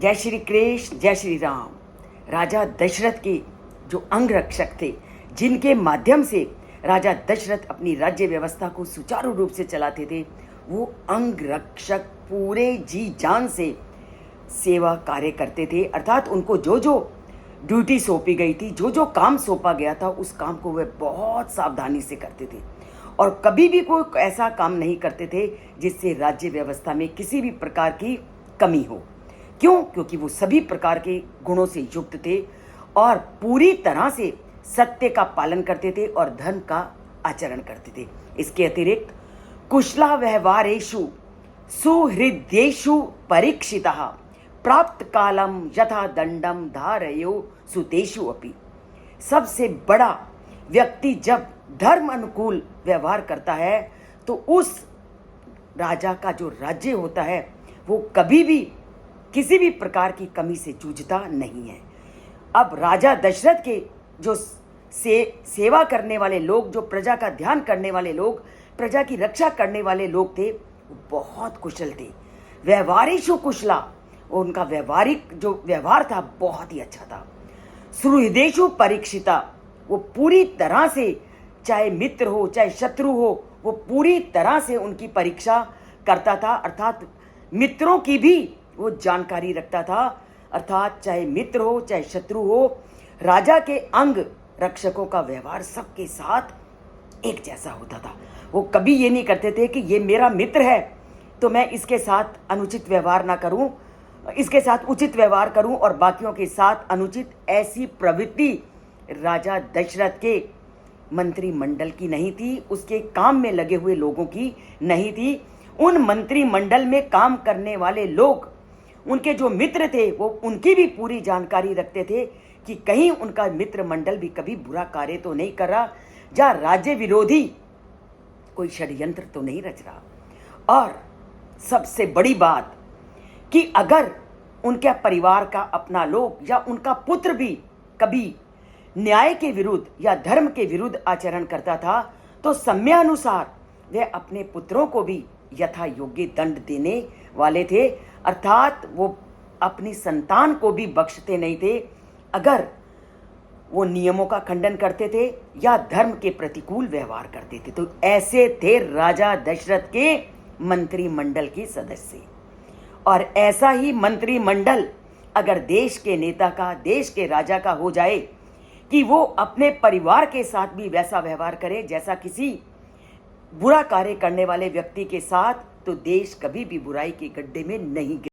जय श्री कृष्ण, जय श्री राम। राजा दशरथ के जो अंगरक्षक थे, जिनके माध्यम से राजा दशरथ अपनी राज्य व्यवस्था को सुचारू रूप से चलाते थे, वो अंगरक्षक पूरे जी जान से सेवा कार्य करते थे। अर्थात उनको जो जो ड्यूटी सौंपी गई थी, जो जो काम सौंपा गया था, उस काम को वे बहुत सावधानी से करते थे और कभी भी कोई ऐसा काम नहीं करते थे जिससे राज्य व्यवस्था में किसी भी प्रकार की कमी हो। क्यों? क्योंकि वो सभी प्रकार के गुणों से युक्त थे और पूरी तरह से सत्य का पालन करते थे और धर्म का आचरण करते थे। इसके अतिरिक्त कुशला व्यवहारेषु सुहृदेषु परीक्षितः प्राप्त कालम यथा दंडम धारयो सुतेषु अपि। सबसे बड़ा व्यक्ति जब धर्म अनुकूल व्यवहार करता है तो उस राजा का जो राज्य होता है वो कभी भी किसी भी प्रकार की कमी से जूझता नहीं है। अब राजा दशरथ के जो सेवा करने वाले लोग, जो प्रजा का ध्यान करने वाले लोग, प्रजा की रक्षा करने वाले लोग थे, वो बहुत कुशल थे। व्यवहारेषु कुशला, उनका व्यवहारिक जो व्यवहार था बहुत ही अच्छा था। सुहृदेषु परीक्षिता, वो पूरी तरह से चाहे मित्र हो चाहे शत्रु हो, वो पूरी तरह से उनकी परीक्षा करता था। अर्थात मित्रों की भी वो जानकारी रखता था। अर्थात चाहे मित्र हो चाहे शत्रु हो, राजा के अंग रक्षकों का व्यवहार सबके साथ एक जैसा होता था। वो कभी ये नहीं करते थे कि ये मेरा मित्र है तो मैं इसके साथ अनुचित व्यवहार ना करूं, इसके साथ उचित व्यवहार करूं और बाकियों के साथ अनुचित। ऐसी प्रवृत्ति राजा दशरथ के मंत्रिमंडल की नहीं थी, उसके काम में लगे हुए लोगों की नहीं थी। उन मंत्रिमंडल में काम करने वाले लोग, उनके जो मित्र थे, वो उनकी भी पूरी जानकारी रखते थे कि कहीं उनका मित्र मंडल भी कभी बुरा कार्य तो नहीं कर रहा, या राज्य विरोधी कोई षड्यंत्र तो नहीं रच रहा। और सबसे बड़ी बात कि अगर उनके परिवार का अपना लोग या उनका पुत्र भी कभी न्याय के विरुद्ध या धर्म के विरुद्ध आचरण करता था तो समयानुसार वे अपने पुत्रों को भी यथा योग्य दंड देने वाले थे। अर्थात वो अपनी संतान को भी बख्शते नहीं थे अगर वो नियमों का खंडन करते थे या धर्म के प्रतिकूल व्यवहार करते थे। तो ऐसे थे राजा दशरथ के मंत्रिमंडल के सदस्य। और ऐसा ही मंत्रिमंडल अगर देश के नेता का, देश के राजा का हो जाए कि वो अपने परिवार के साथ भी वैसा व्यवहार करे जैसा किसी बुरा कार्य करने वाले व्यक्ति के साथ, तो देश कभी भी बुराई के गड्ढे में नहीं गिरे।